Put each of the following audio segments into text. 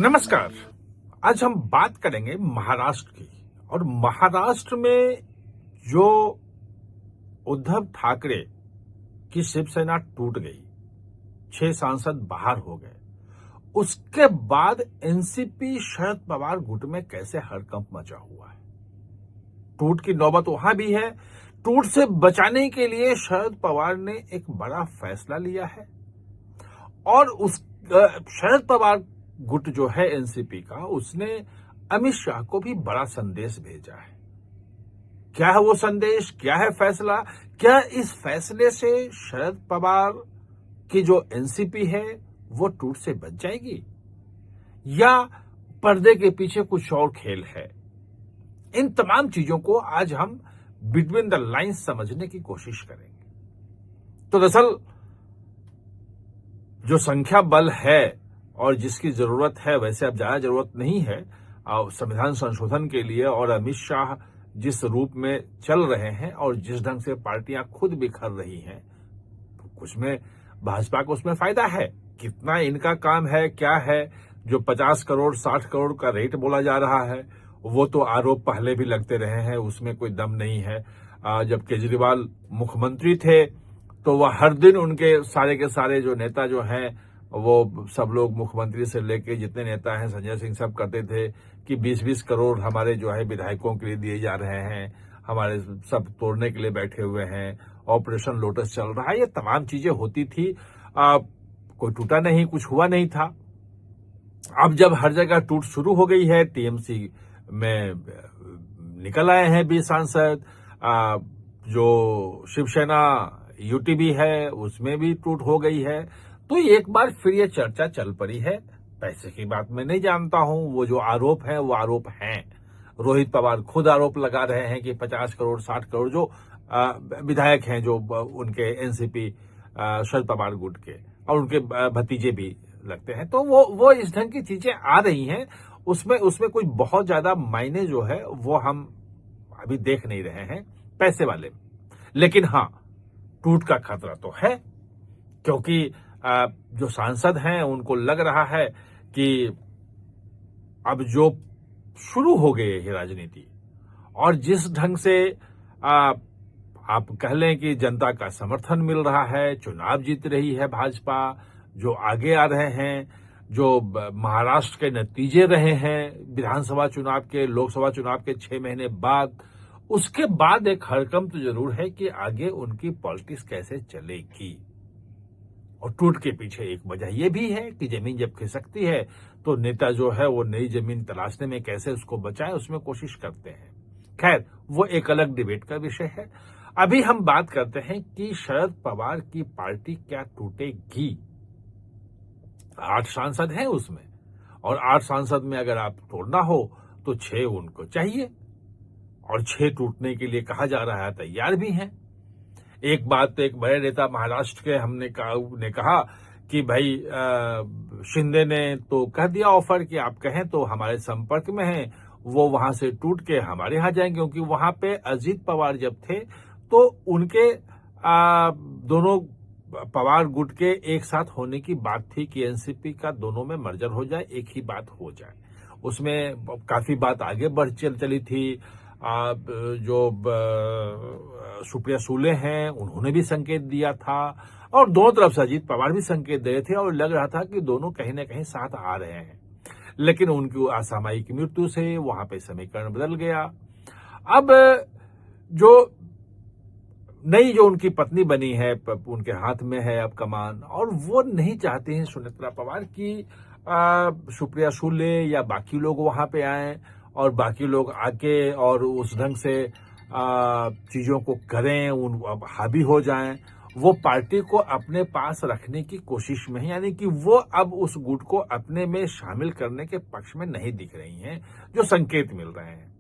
नमस्कार। आज हम बात करेंगे महाराष्ट्र की। और महाराष्ट्र में जो उद्धव ठाकरे की शिवसेना टूट गई, 6 सांसद बाहर हो गए, उसके बाद एनसीपी शरद पवार गुट में कैसे हड़कंप मचा हुआ है। टूट की नौबत वहां भी है। टूट से बचाने के लिए शरद पवार ने एक बड़ा फैसला लिया है और उस शरद पवार गुट जो है एनसीपी का, उसने अमित शाह को भी बड़ा संदेश भेजा है। क्या है वो संदेश, क्या है फैसला? क्या इस फैसले से शरद पवार की जो एनसीपी है वो टूट से बच जाएगी या पर्दे के पीछे कुछ और खेल है? इन तमाम चीजों को आज हम बिटवीन द लाइन्स समझने की कोशिश करेंगे। तो दरअसल जो संख्या बल है और जिसकी जरूरत है, वैसे अब ज्यादा जरूरत नहीं है संविधान संशोधन के लिए, और अमित शाह जिस रूप में चल रहे हैं और जिस ढंग से पार्टियां खुद बिखर रही हैं, कुछ में भाजपा को उसमें फायदा है। कितना इनका काम है, क्या है, जो 50 करोड़ 60 करोड़ का रेट बोला जा रहा है, वो तो आरोप पहले भी लगते रहे हैं, उसमें कोई दम नहीं है। जब केजरीवाल मुख्यमंत्री थे तो वह हर दिन उनके सारे के सारे जो नेता जो हैं, वो सब लोग मुख्यमंत्री से लेके जितने नेता हैं, संजय सिंह, सब करते थे कि 20-20 करोड़ हमारे जो है विधायकों के लिए दिए जा रहे हैं, हमारे सब तोड़ने के लिए बैठे हुए हैं, ऑपरेशन लोटस चल रहा है। ये तमाम चीजें होती थी। कोई टूटा नहीं, कुछ हुआ नहीं था। अब जब हर जगह टूट शुरू हो गई है, टीएमसी में निकल आए हैं 20 सांसद, जो शिवसेना यूटीबी है उसमें भी टूट हो गई है, तो एक बार फिर ये चर्चा चल पड़ी है। पैसे की बात मैं नहीं जानता हूं, वो जो आरोप है वो आरोप हैं। रोहित पवार खुद आरोप लगा रहे हैं कि 50 करोड़ 60 करोड़ जो विधायक हैं, जो उनके एनसीपी शरद पवार गुट के, और उनके भतीजे भी लगते हैं, तो वो इस ढंग की चीजें आ रही हैं। उसमें कोई बहुत ज्यादा मायने जो है वो हम अभी देख नहीं रहे हैं पैसे वाले। लेकिन हाँ, टूट का खतरा तो है, क्योंकि जो सांसद हैं उनको लग रहा है कि अब जो शुरू हो गई है राजनीति, और जिस ढंग से आप कह लें कि जनता का समर्थन मिल रहा है, चुनाव जीत रही है भाजपा, जो आगे आ रहे हैं, जो महाराष्ट्र के नतीजे रहे हैं विधानसभा चुनाव के, लोकसभा चुनाव के 6 महीने बाद, उसके बाद एक हड़कंप तो जरूर है कि आगे उनकी पॉलिटिक्स कैसे चलेगी। और टूट के पीछे एक वजह यह भी है कि जमीन जब खिसकती है तो नेता जो है वो नई जमीन तलाशने में कैसे उसको बचाए, उसमें कोशिश करते हैं। खैर, वो एक अलग डिबेट का विषय है। अभी हम बात करते हैं कि शरद पवार की पार्टी क्या टूटेगी। 8 सांसद हैं उसमें, और 8 सांसद में अगर आप तोड़ना हो तो 6 उनको चाहिए, और 6 टूटने के लिए कहा जा रहा है तैयार भी हैं। एक बात तो एक बड़े नेता महाराष्ट्र के हमने कहा कि भाई शिंदे ने तो कह दिया ऑफर कि आप कहें तो हमारे संपर्क में हैं, वो वहां से टूट के हमारे यहां जाएंगे, क्योंकि वहां पे अजीत पवार जब थे तो उनके दोनों पवार गुट के एक साथ होने की बात थी कि एनसीपी का दोनों में मर्जर हो जाए, एक ही बात हो जाए। उसमें काफी बात आगे बढ़ चली थी। जो सुप्रिया सुले हैं उन्होंने भी संकेत दिया था, और दोनों तरफ से अजीत पवार भी संकेत दे रहे थे, और लग रहा था कि दोनों कहीं ना कहीं साथ आ रहे हैं। लेकिन उनकी असामयिक मृत्यु से वहां पे समीकरण बदल गया। अब जो नई जो उनकी पत्नी बनी है, उनके हाथ में है अब कमान, और वो नहीं चाहते हैं सुनेत्रा पवार की सुप्रिया सुले या बाकी लोग वहां पे आए और बाकी लोग आके और उस ढंग से चीजों को करें, अब हावी हो जाएं। वो पार्टी को अपने पास रखने की कोशिश में है, यानी कि वो अब उस गुट को अपने में शामिल करने के पक्ष में नहीं दिख रही हैं, जो संकेत मिल रहे हैं।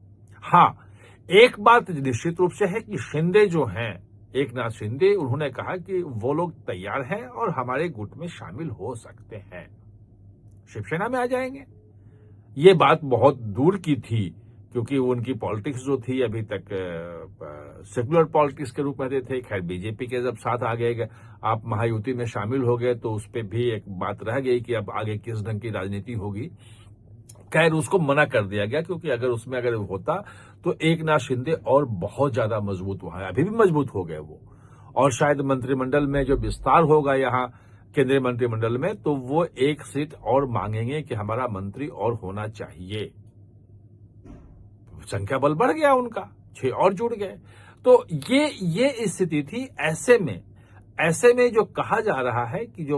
हाँ, एक बात निश्चित रूप से है कि शिंदे जो हैं, एकनाथ शिंदे, उन्होंने कहा कि वो लोग तैयार हैं और हमारे गुट में शामिल हो सकते हैं, शिवसेना में आ जाएंगे। ये बात बहुत दूर की थी, क्योंकि उनकी पॉलिटिक्स जो थी अभी तक सेकुलर पॉलिटिक्स के रूप में रहते थे। खैर, बीजेपी के जब साथ आ गए, आप महायुति में शामिल हो गए, तो उस पर भी एक बात रह गई कि अब आगे किस ढंग की राजनीति होगी। खैर उसको मना कर दिया गया, क्योंकि अगर होता तो एकनाथ शिंदे और बहुत ज्यादा मजबूत वहां, अभी भी मजबूत हो गए वो, और शायद मंत्रिमंडल में जो विस्तार होगा यहाँ केंद्रीय मंत्रिमंडल में, तो वो एक सीट और मांगेंगे कि हमारा मंत्री और होना चाहिए। संख्या बल बढ़ गया उनका, 6 और जुड़ गए। तो ये स्थिति थी। ऐसे में जो कहा जा रहा है कि जो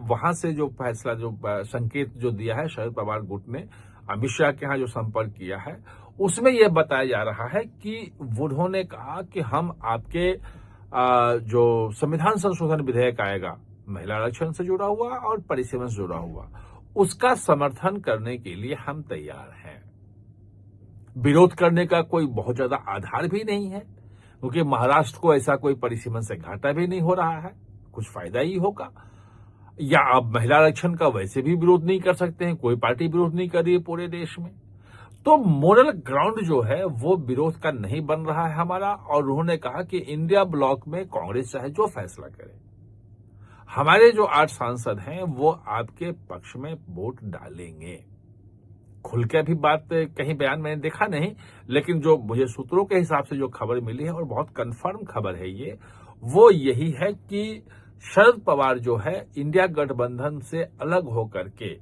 वहां से जो फैसला, जो संकेत जो दिया है शरद पवार गुट ने अमित शाह के यहां जो संपर्क किया है, उसमें यह बताया जा रहा है कि उन्होंने कहा कि हम आपके जो संविधान संशोधन विधेयक आएगा, महिला आरक्षण से जुड़ा हुआ और परिसीमन से जुड़ा हुआ, उसका समर्थन करने के लिए हम तैयार हैं। विरोध करने का कोई बहुत ज्यादा आधार भी नहीं है, क्योंकि महाराष्ट्र को ऐसा कोई परिसीमन से घाटा भी नहीं हो रहा है, कुछ फायदा ही होगा। या आप महिला आरक्षण का वैसे भी विरोध नहीं कर सकते हैं, कोई पार्टी विरोध नहीं कर रही है पूरे देश में। तो मोरल ग्राउंड जो है वो विरोध का नहीं बन रहा है हमारा। और उन्होंने कहा कि इंडिया ब्लॉक में कांग्रेस चाहे जो फैसला करे, हमारे जो 8 सांसद हैं वो आपके पक्ष में वोट डालेंगे। खुल के अभी बात कहीं बयान मैंने देखा नहीं, लेकिन जो मुझे सूत्रों के हिसाब से जो खबर मिली है, और बहुत कंफर्म खबर है ये, वो यही है कि शरद पवार जो है इंडिया गठबंधन से अलग होकर के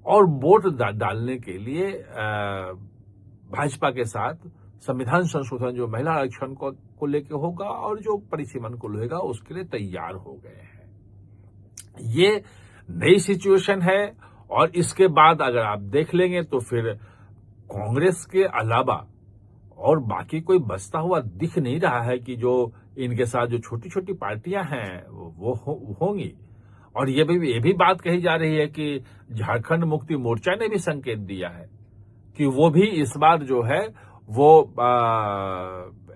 और वोट डालने के लिए भाजपा के साथ संविधान संशोधन जो महिला आरक्षण को लेकर होगा और जो परिसीमन को लेगा, उसके लिए तैयार हो गए हैं। ये नई सिचुएशन है। और इसके बाद अगर आप देख लेंगे तो फिर कांग्रेस के अलावा और बाकी कोई बचता हुआ दिख नहीं रहा है कि जो इनके साथ जो छोटी छोटी पार्टियां हैं वो होंगी। और ये भी बात कही जा रही है कि झारखंड मुक्ति मोर्चा ने भी संकेत दिया है कि वो भी इस बार जो है वो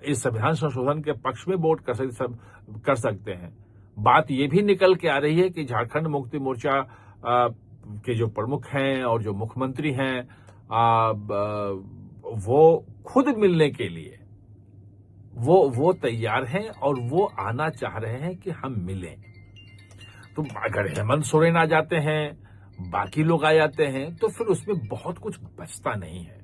इस संविधान संशोधन के पक्ष में वोट कर सकते हैं। बात ये भी निकल के आ रही है कि झारखंड मुक्ति मोर्चा के जो प्रमुख हैं और जो मुख्यमंत्री हैं, वो खुद मिलने के लिए वो तैयार हैं और वो आना चाह रहे हैं कि हम मिलें। तो अगर हेमंत सोरेन आ जाते हैं, बाकी लोग आ जाते हैं, तो फिर उसमें बहुत कुछ बचता नहीं है।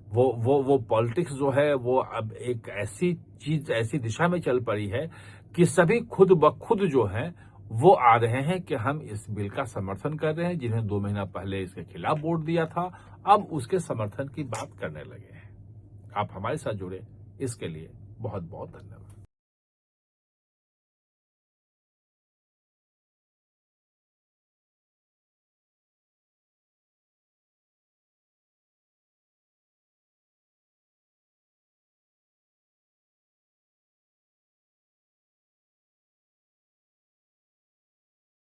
वो पॉलिटिक्स जो है वो अब एक ऐसी दिशा में चल पड़ी है कि सभी खुद ब खुद जो है वो आ रहे हैं कि हम इस बिल का समर्थन कर रहे हैं। जिन्हें 2 महीना पहले इसके खिलाफ वोट दिया था, अब उसके समर्थन की बात करने लगे हैं। आप हमारे साथ जुड़े, इसके लिए बहुत बहुत धन्यवाद।